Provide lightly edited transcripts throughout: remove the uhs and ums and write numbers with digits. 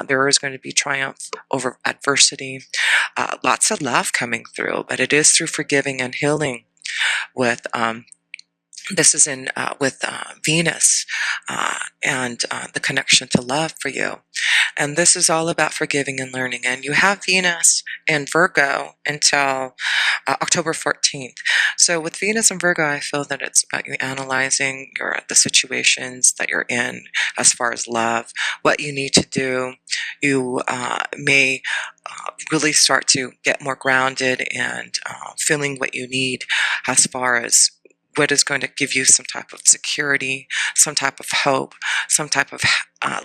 There is going to be triumph over adversity, lots of love coming through, but it is through forgiving and healing with this is in with Venus and the connection to love for you. And this is all about forgiving and learning. And you have Venus in Virgo until October 14th. So with Venus and Virgo, I feel that it's about you analyzing the situations that you're in as far as love, what you need to do. You may really start to get more grounded and feeling what you need as far as what is going to give you some type of security, some type of hope, some type of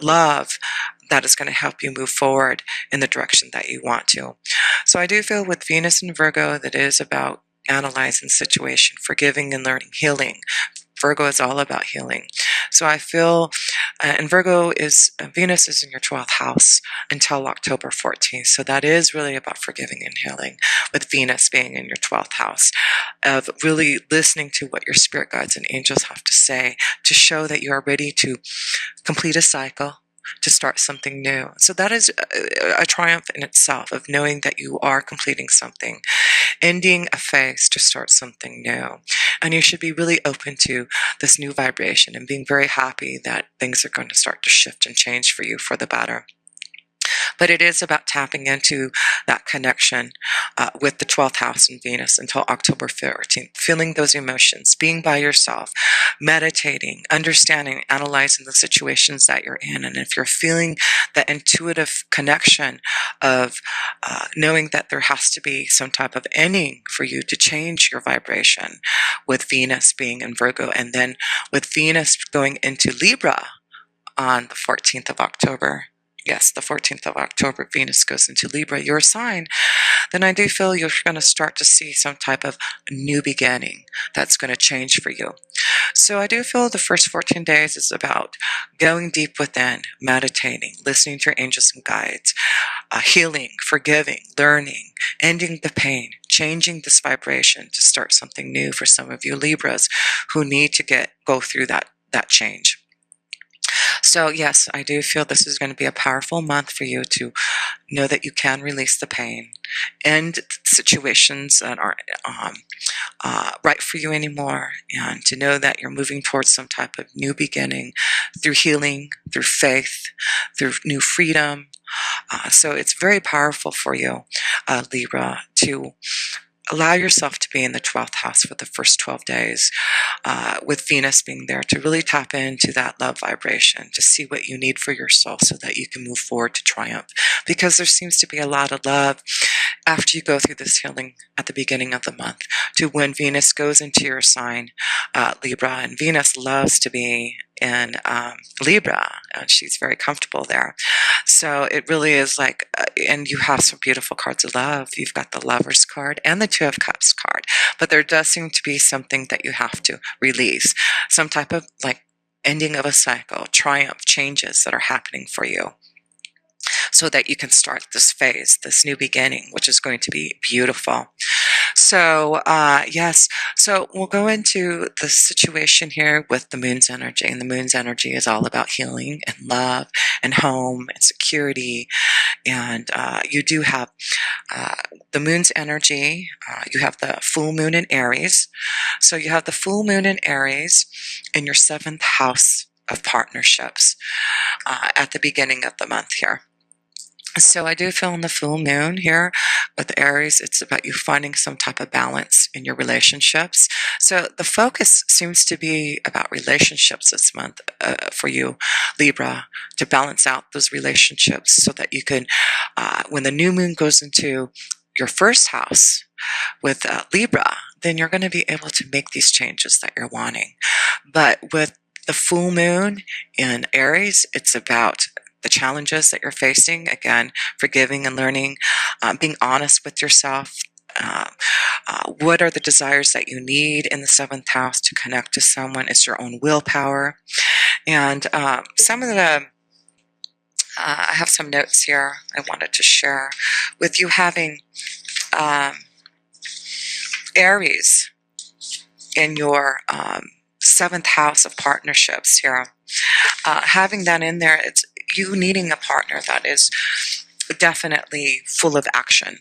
love that is going to help you move forward in the direction that you want to. So I do feel with Venus and Virgo that it is about analyzing situation, forgiving and learning, healing. Virgo is all about healing. So I feel, and Venus is in your 12th house until October 14th. So that is really about forgiving and healing, with Venus being in your 12th house, of really listening to what your spirit guides and angels have to say to show that you are ready to complete a cycle, to start something new. So that is a triumph in itself, of knowing that you are completing something, ending a phase to start something new. And you should be really open to this new vibration and being very happy that things are going to start to shift and change for you for the better. But it is about tapping into that connection with the 12th house in Venus until October 14th, feeling those emotions, being by yourself, meditating, understanding, analyzing the situations that you're in. And if you're feeling that intuitive connection of knowing that there has to be some type of ending for you to change your vibration, with Venus being in Virgo, and then with Venus going into Libra on the 14th of October, yes, the 14th of October, Venus goes into Libra, your sign, then I do feel you're going to start to see some type of new beginning that's going to change for you. So I do feel the first 14 days is about going deep within, meditating, listening to your angels and guides, healing, forgiving, learning, ending the pain, changing this vibration to start something new for some of you Libras who need to go through that change. So yes, I do feel this is going to be a powerful month for you to know that you can release the pain, end situations that aren't right for you anymore, and to know that you're moving towards some type of new beginning through healing, through faith, through new freedom. So it's very powerful for you, Libra, to allow yourself to be in the 12th house for the first 12 days, with Venus being there, to really tap into that love vibration, to see what you need for your soul so that you can move forward to triumph. Because there seems to be a lot of love after you go through this healing at the beginning of the month, to when Venus goes into your sign, Libra, and Venus loves to be in Libra, and she's very comfortable there. So it really is like, and you have some beautiful cards of love. You've got the Lover's card and the Two of Cups card, but there does seem to be something that you have to release, some type of like ending of a cycle, triumph, changes that are happening for you, so that you can start this phase, this new beginning, which is going to be beautiful. So, yes, so we'll go into the situation here with the moon's energy. And the moon's energy is all about healing and love and home and security. And you do have the moon's energy. You have the full moon in Aries. So you have the full moon in Aries in your 7th house of partnerships at the beginning of the month here. So I do feel in the full moon here with Aries, it's about you finding some type of balance in your relationships. So the focus seems to be about relationships this month for you, Libra, to balance out those relationships so that you can, when the new moon goes into your 1st house with Libra, then you're going to be able to make these changes that you're wanting. But with the full moon in Aries, it's about the challenges that you're facing, again, forgiving and learning, being honest with yourself. What are the desires that you need in the 7th house to connect to someone? It's your own willpower. And some of the, I have some notes here I wanted to share with you. Having Aries in your 7th house of partnerships here, having that in there, you needing a partner that is definitely full of action.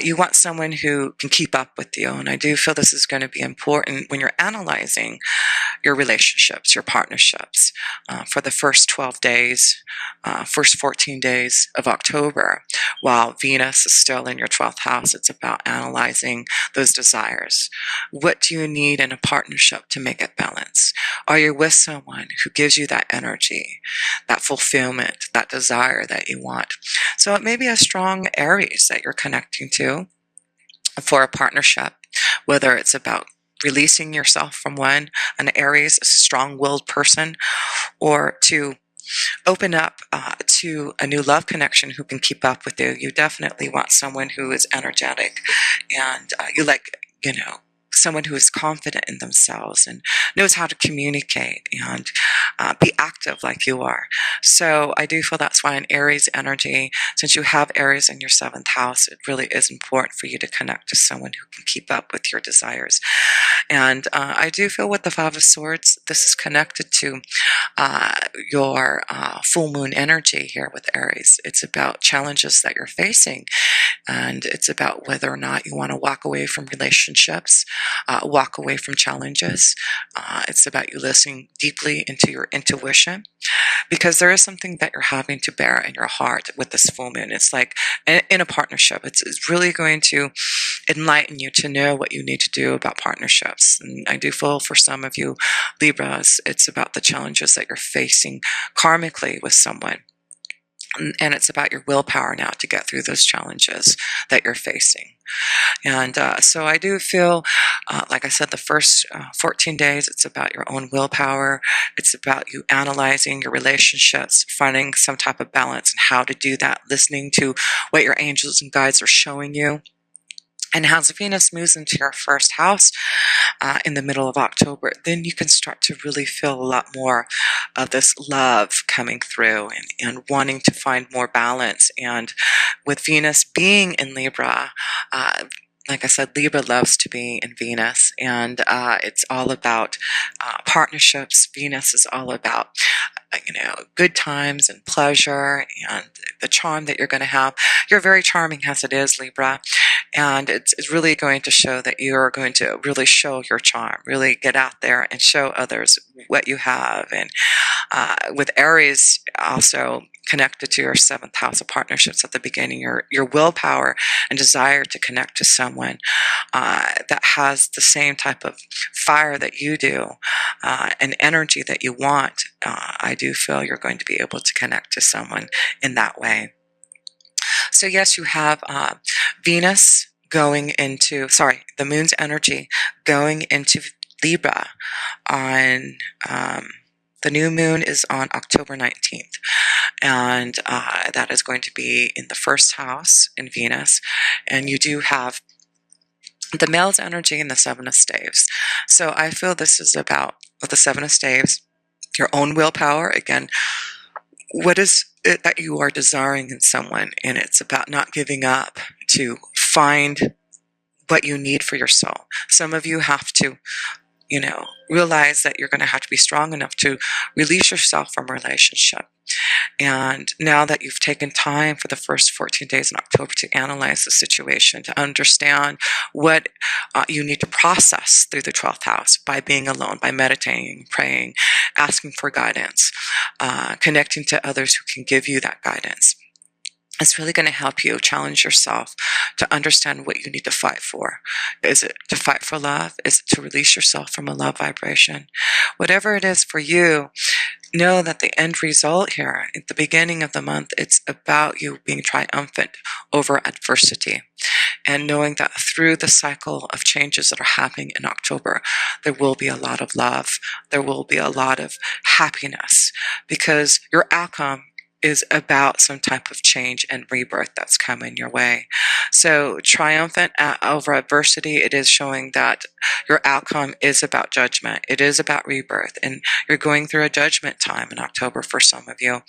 You want someone who can keep up with you. And I do feel this is going to be important when you're analyzing your relationships, your partnerships, for the first 12 days, first 14 days of October. While Venus is still in your 12th house, it's about analyzing those desires. What do you need in a partnership to make it balance? Are you with someone who gives you that energy, that fulfillment, that desire that you want? So it may be a strong Aries that you're connecting to for a partnership, whether it's about releasing yourself from an Aries, a strong-willed person, or to open up to a new love connection who can keep up with you. You definitely want someone who is energetic, and you like, someone who is confident in themselves and knows how to communicate and be active like you are. So I do feel that's why in Aries energy, since you have Aries in your 7th house, it really is important for you to connect to someone who can keep up with your desires. And I do feel with the 5 of Swords, this is connected to your full moon energy here with Aries. It's about challenges that you're facing, and it's about whether or not you want to walk away from relationships, walk away from challenges. It's about you listening deeply into your intuition, because there is something that you're having to bear in your heart with this full moon. It's like in a partnership, it's really going to enlighten you to know what you need to do about partnerships. And I do feel for some of you Libras, it's about the challenges that you're facing karmically with someone. And it's about your willpower now to get through those challenges that you're facing. And so I do feel, like I said, the first 14 days, it's about your own willpower. It's about you analyzing your relationships, finding some type of balance and how to do that, listening to what your angels and guides are showing you. And as Venus moves into your 1st house in the middle of October, then you can start to really feel a lot more of this love coming through and wanting to find more balance. And with Venus being in Libra, like I said, Libra loves to be in Venus, and it's all about partnerships. Venus is all about good times and pleasure and the charm that you're going to have. You're very charming as it is, Libra, and it's really going to show that you're going to really show your charm, really get out there and show others what you have. And with Aries also connected to your 7th house of partnerships at the beginning, your willpower and desire to connect to someone that has the same type of fire that you do, and energy that you want. I do feel you're going to be able to connect to someone in that way. So yes, you have Venus going into, the moon's energy going into Libra on, the new moon is on October 19th. And that is going to be in the 1st house in Venus. And you do have the male's energy and the 7 of staves. So I feel this is about, with the 7 of staves, your own willpower. Again, what is it that you are desiring in someone? And it's about not giving up to find what you need for your soul. Some of you have to, realize that you're going to have to be strong enough to release yourself from a relationship. And now that you've taken time for the first 14 days in October to analyze the situation, to understand what you need to process through the 12th house by being alone, by meditating, praying, asking for guidance, connecting to others who can give you that guidance. It's really going to help you challenge yourself to understand what you need to fight for. Is it to fight for love? Is it to release yourself from a love vibration? Whatever it is for you, know that the end result here at the beginning of the month, it's about you being triumphant over adversity, and knowing that through the cycle of changes that are happening in October, there will be a lot of love. There will be a lot of happiness, because your outcome is about some type of change and rebirth that's coming your way. So triumphant over adversity, it is showing that your outcome is about judgment. It is about rebirth. And you're going through a judgment time in October for some of you,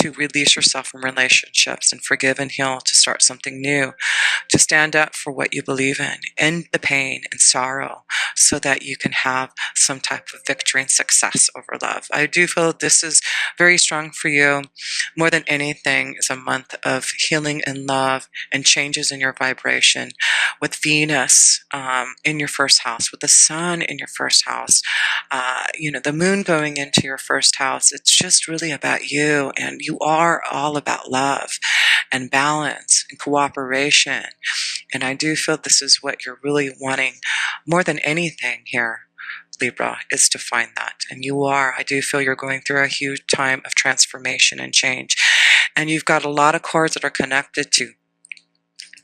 to release yourself from relationships and forgive and heal, to start something new, to stand up for what you believe in, end the pain and sorrow, so that you can have some type of victory and success over love. I do feel this is very strong for you. more than anything, is a month of healing and love and changes in your vibration. With Venus in your first house, with the sun in your first house, the moon going into your first house, it's just really about you. And you are all about love and balance and cooperation. And I do feel this is what you're really wanting more than anything here, Libra, is to find that. And you are. I do feel you're going through a huge time of transformation and change. And you've got a lot of cords that are connected to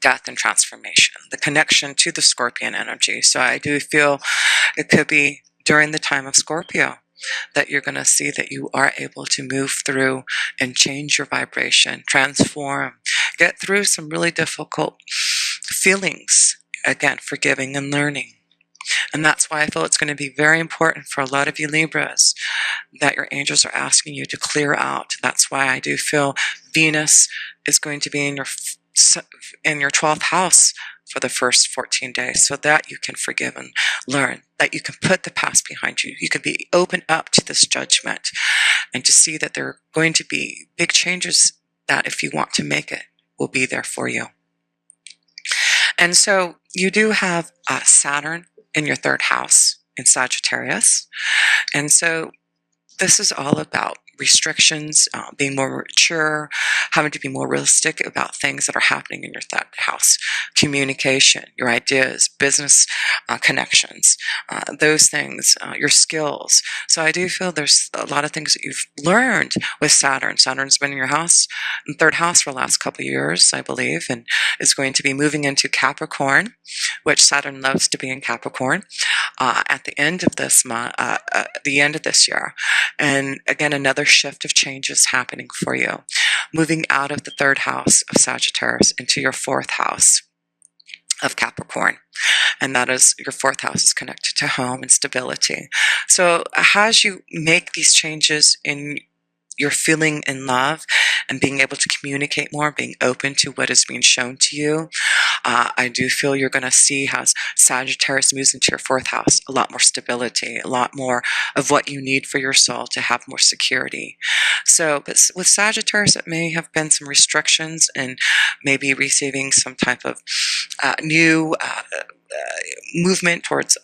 death and transformation, the connection to the Scorpion energy. So I do feel it could be during the time of Scorpio that you're going to see that you are able to move through and change your vibration, transform, get through some really difficult feelings, again, forgiving and learning. And that's why I feel it's going to be very important for a lot of you Libras that your angels are asking you to clear out. That's why I do feel Venus is going to be in your 12th house for the first 14 days, so that you can forgive and learn, that you can put the past behind you. You can be open up to this judgment and to see that there are going to be big changes that, if you want to make it, will be there for you. And so you do have Saturn in your 3rd house in Sagittarius. And so this is all about restrictions, being more mature, having to be more realistic about things that are happening in your 3rd house, communication, your ideas, business connections, those things, your skills. So I do feel there's a lot of things that you've learned with Saturn. Saturn's been in your house, in 3rd house for the last couple of years, I believe, and is going to be moving into Capricorn, which Saturn loves to be in Capricorn, at the end of this month, the end of this year. And again, another shift of changes happening for you, moving out of the 3rd house of Sagittarius into your 4th house of Capricorn. And that is, your 4th house is connected to home and stability. So as you make these changes in your feeling in love and being able to communicate more, being open to what is being shown to you, I do feel you're going to see how Sagittarius moves into your 4th house, a lot more stability, a lot more of what you need for your soul to have more security. So, but with Sagittarius, it may have been some restrictions and maybe receiving some type of new movement towards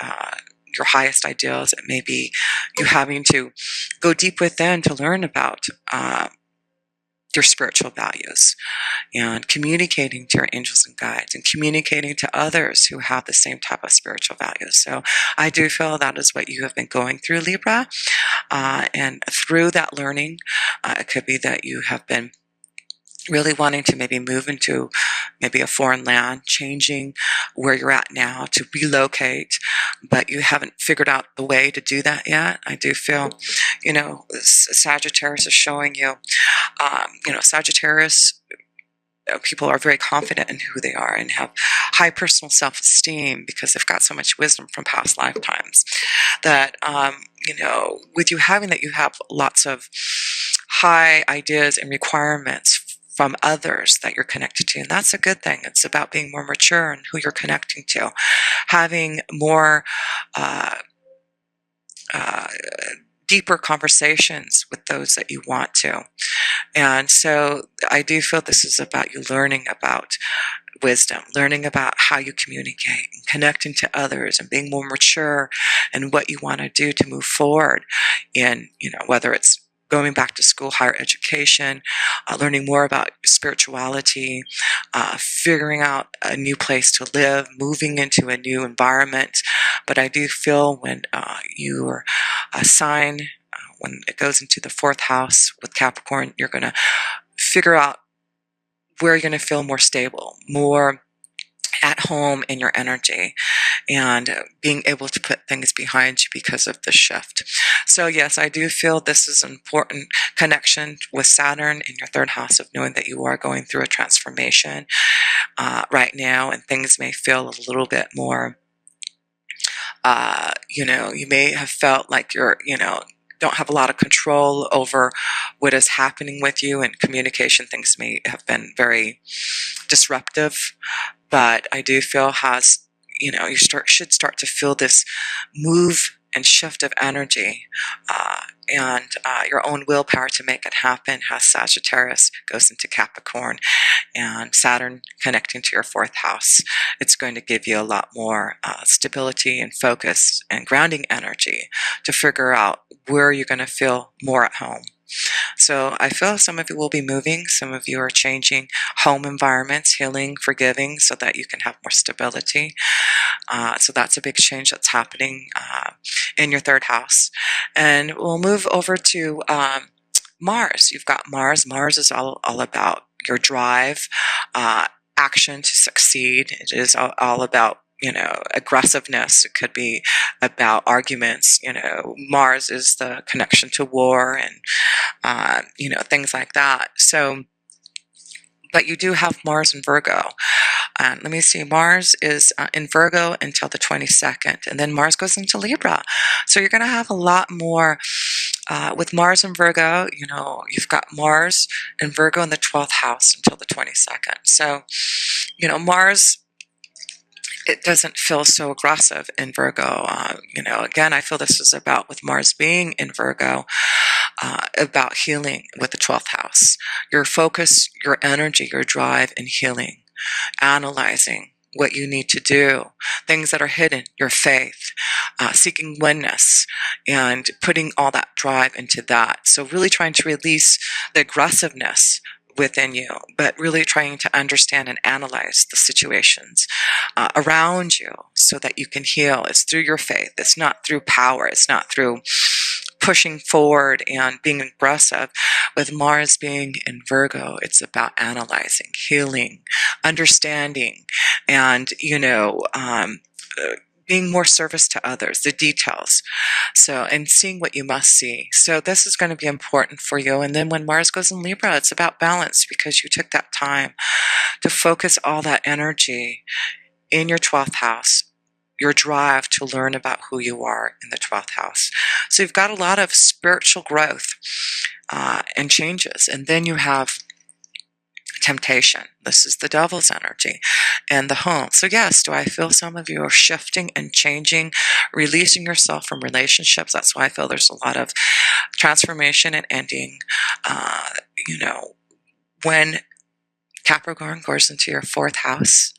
your highest ideals. It may be you having to go deep within to learn about your spiritual values, and communicating to your angels and guides, and communicating to others who have the same type of spiritual values. So I do feel that is what you have been going through, Libra. And through that learning, it could be that you have been really wanting to maybe move into maybe a foreign land, changing where you're at now to relocate, but you haven't figured out the way to do that yet. I do feel, Sagittarius is showing you, Sagittarius people are very confident in who they are and have high personal self-esteem because they've got so much wisdom from past lifetimes that, with you having that, you have lots of high ideas and requirements from others that you're connected to. And that's a good thing. It's about being more mature in who you're connecting to, having more deeper conversations with those that you want to. And so I do feel this is about you learning about wisdom, learning about how you communicate and connecting to others and being more mature in what you want to do to move forward in, whether it's going back to school, higher education, learning more about spirituality, figuring out a new place to live, moving into a new environment. But I do feel when you're a sign, when it goes into the 4th house with Capricorn, you're going to figure out where you're going to feel more stable, more at home in your energy, and being able to put things behind you because of the shift. So yes, I do feel this is an important connection with Saturn in your 3rd house, of knowing that you are going through a transformation right now, and things may feel a little bit more, you may have felt like you're, don't have a lot of control over what is happening with you, and communication things may have been very disruptive. But I do feel you should start to feel this move and shift of energy and your own willpower to make it happen has Sagittarius, goes into Capricorn, and Saturn connecting to your fourth house. It's going to give you a lot more stability and focus and grounding energy to figure out where you're going to feel more at home. So I feel some of you will be moving, some of you are changing home environments, healing, forgiving, so that you can have more stability. So that's a big change that's happening in your third house. And we'll move over to Mars. You've got Mars. Mars is all about your drive, action to succeed. It is all about, aggressiveness. It could be about arguments. Mars is the connection to war and, things like that. So, but you do have Mars in Virgo. Let me see, Mars is in Virgo until the 22nd, and then Mars goes into Libra. So you're going to have a lot more with Mars in Virgo. You've got Mars in Virgo in the 12th house until the 22nd. So, Mars, it doesn't feel so aggressive in Virgo. Again, I feel this is about, with Mars being in Virgo, about healing with the 12th house. Your focus, your energy, your drive in healing, analyzing what you need to do, things that are hidden, your faith, seeking oneness, and putting all that drive into that. So really trying to release the aggressiveness within you, but really trying to understand and analyze the situations around you so that you can heal. It's through your faith. It's not through power. It's not through pushing forward and being aggressive. With Mars being in Virgo, it's about analyzing, healing, understanding, and, being more service to others, the details. So, and seeing what you must see. So this is going to be important for you. And then when Mars goes in Libra, it's about balance, because you took that time to focus all that energy in your 12th house, your drive to learn about who you are in the 12th house. So you've got a lot of spiritual growth and changes. And then you have temptation. This is the devil's energy and the home. So yes, do I feel some of you are shifting and changing, releasing yourself from relationships? That's why I feel there's a lot of transformation and ending. When Capricorn goes into your fourth house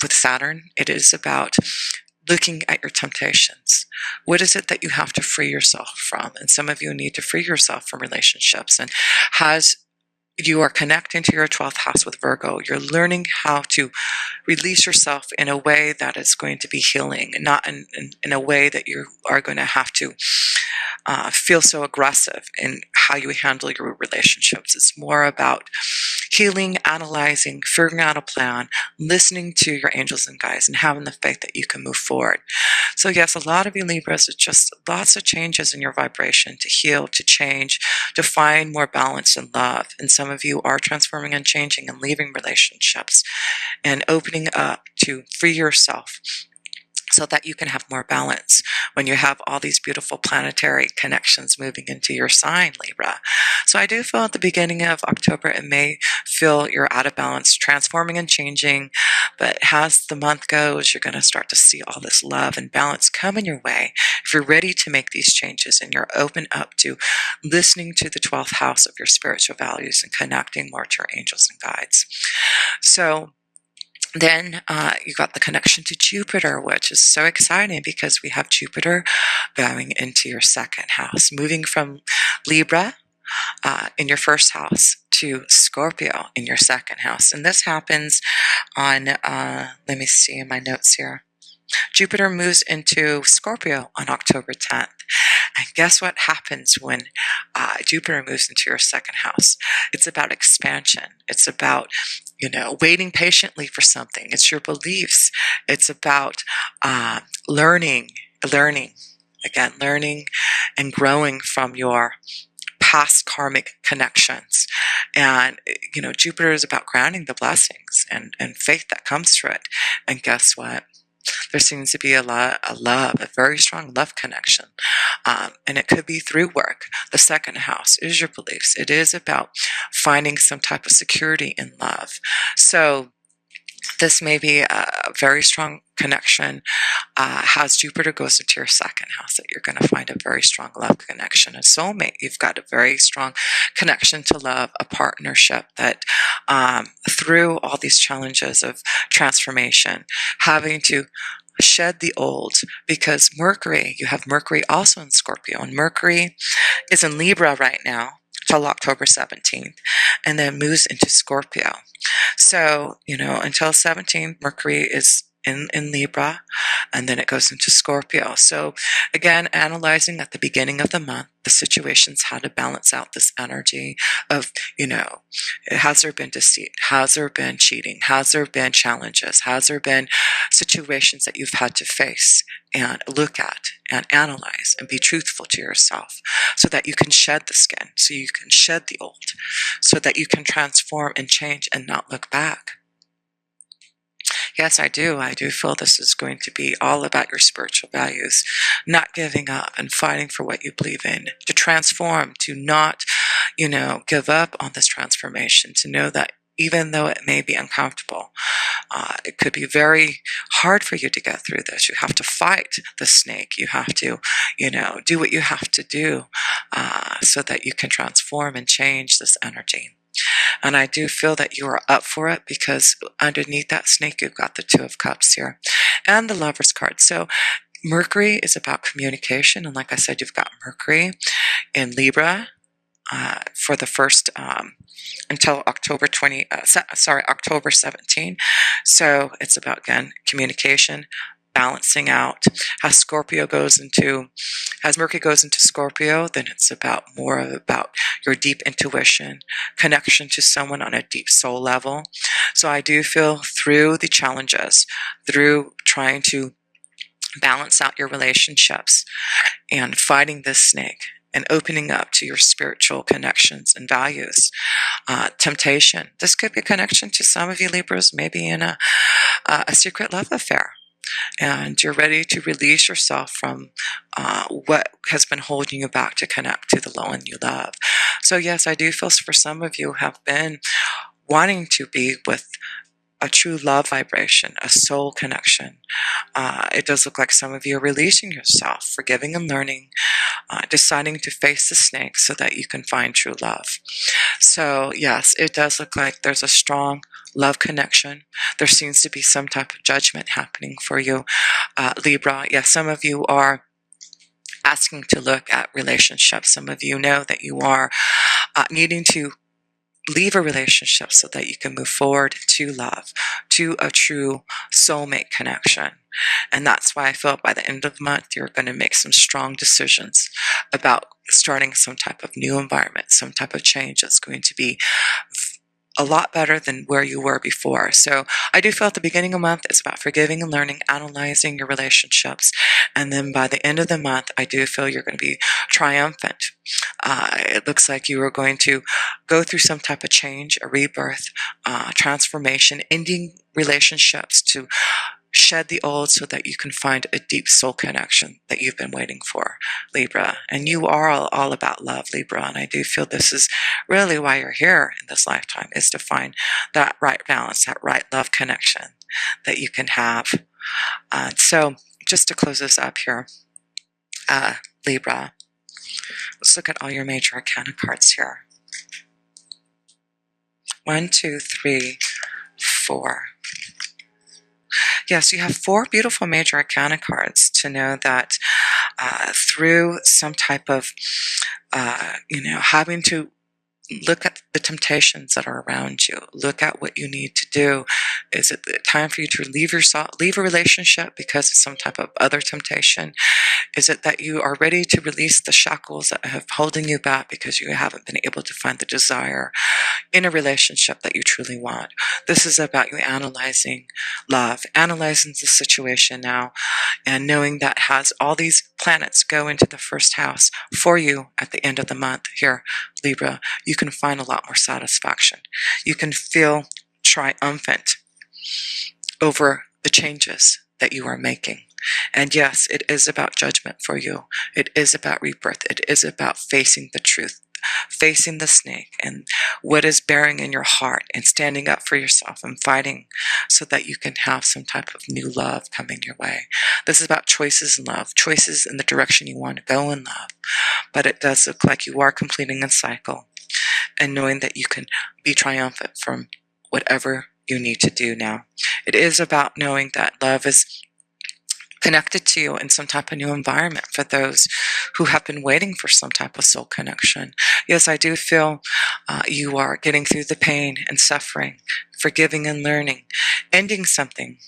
with Saturn, it is about looking at your temptations. What is it that you have to free yourself from? And some of you need to free yourself from relationships. And as you are connecting to your 12th house with Virgo, you're learning how to release yourself in a way that is going to be healing, not in a way that you are going to have to feel so aggressive in how you handle your relationships. It's more about healing, analyzing, figuring out a plan, listening to your angels and guides, and having the faith that you can move forward. So yes, a lot of you Libras, it's just lots of changes in your vibration to heal, to change, to find more balance and love. And some of you are transforming and changing and leaving relationships and opening up to free yourself, so that you can have more balance when you have all these beautiful planetary connections moving into your sign, Libra. So I do feel at the beginning of October, it may feel you're out of balance, transforming and changing, but as the month goes, you're going to start to see all this love and balance coming your way. If you're ready to make these changes and you're open up to listening to the 12th house of your spiritual values and connecting more to your angels and guides. So then you got the connection to Jupiter, which is so exciting because we have Jupiter going into your second house, moving from Libra in your first house to Scorpio in your second house. And this happens on, let me see in my notes here. Jupiter moves into Scorpio on October 10th. And guess what happens when Jupiter moves into your second house? It's about expansion. It's about, waiting patiently for something. It's your beliefs. It's about learning and growing from your past karmic connections. And, Jupiter is about grounding the blessings and faith that comes through it. And guess what? There seems to be a very strong love connection. And it could be through work. The second house is your beliefs. It is about finding some type of security in love. So This may be a very strong connection. Has Jupiter goes into your second house, that you're going to find a very strong love connection, a soulmate. You've got a very strong connection to love, a partnership that through all these challenges of transformation, having to shed the old, because Mercury, you have Mercury also in Scorpio, and Mercury is in Libra right now till October 17th, and then moves into Scorpio. So, until 17th, Mercury is in Libra, and then it goes into Scorpio. So again, analyzing at the beginning of the month, the situations, how to balance out this energy of, has there been deceit? Has there been cheating? Has there been challenges? Has there been situations that you've had to face and look at and analyze and be truthful to yourself, so that you can shed the skin, so you can shed the old, so that you can transform and change and not look back? Yes, I do. I do feel this is going to be all about your spiritual values, not giving up and fighting for what you believe in, to transform, to not, give up on this transformation, to know that even though it may be uncomfortable, it could be very hard for you to get through this. You have to fight the snake. You have to, do what you have to do so that you can transform and change this energy. And I do feel that you are up for it, because underneath that snake, you've got the Two of Cups here and the Lover's card. So Mercury is about communication. And like I said, you've got Mercury in Libra for the first until October 17. So it's about, again, communication, balancing out. As Mercury goes into Scorpio, then it's about more about your deep intuition, connection to someone on a deep soul level. So I do feel through the challenges, through trying to balance out your relationships and fighting this snake and opening up to your spiritual connections and values, temptation. This could be a connection to some of you Libras, maybe in a secret love affair. And you're ready to release yourself from what has been holding you back to connect to the one you love. So yes, I do feel for some of you have been wanting to be with a true love vibration, a soul connection. It does look like some of you are releasing yourself, forgiving and learning, deciding to face the snake so that you can find true love. So yes, it does look like there's a strong love connection. There seems to be some type of judgment happening for you, Libra. Yes, some of you are asking to look at relationships. Some of you know that you are needing to leave a relationship so that you can move forward to love, to a true soulmate connection. And that's why I feel by the end of the month, you're going to make some strong decisions about starting some type of new environment, some type of change that's going to be a lot better than where you were before. So I do feel at the beginning of the month, it's about forgiving and learning, analyzing your relationships. And then by the end of the month, I do feel you're going to be triumphant. It looks like you are going to go through some type of change, a rebirth, transformation, ending relationships to shed the old so that you can find a deep soul connection that you've been waiting for, Libra. And you are all about love, Libra. And I do feel this is really why you're here in this lifetime, is to find that right balance, that right love connection that you can have. So just to close this up here, Libra, let's look at all your major arcana cards here. 1, 2, 3, 4. Yes, you have 4 beautiful major arcana cards to know that through some type of, having to look at the temptations that are around you, look at what you need to do. Is it time for you to leave a relationship because of some type of other temptation? Is it that you are ready to release the shackles that have holding you back because you haven't been able to find the desire in a relationship that you truly want? This is about you analyzing love, analyzing the situation now, and knowing that has all these planets go into the first house for you at the end of the month here, Libra. You can find a lot more satisfaction. You can feel triumphant over the changes that you are making. And yes, it is about judgment for you. It is about rebirth. It is about facing the truth, facing the snake and what is bearing in your heart, and standing up for yourself and fighting so that you can have some type of new love coming your way. This is about choices in love, choices in the direction you want to go in love. But it does look like you are completing a cycle, and knowing that you can be triumphant from whatever you need to do now. It is about knowing that love is connected to you in some type of new environment for those who have been waiting for some type of soul connection. Yes, I do feel you are getting through the pain and suffering, forgiving and learning, ending something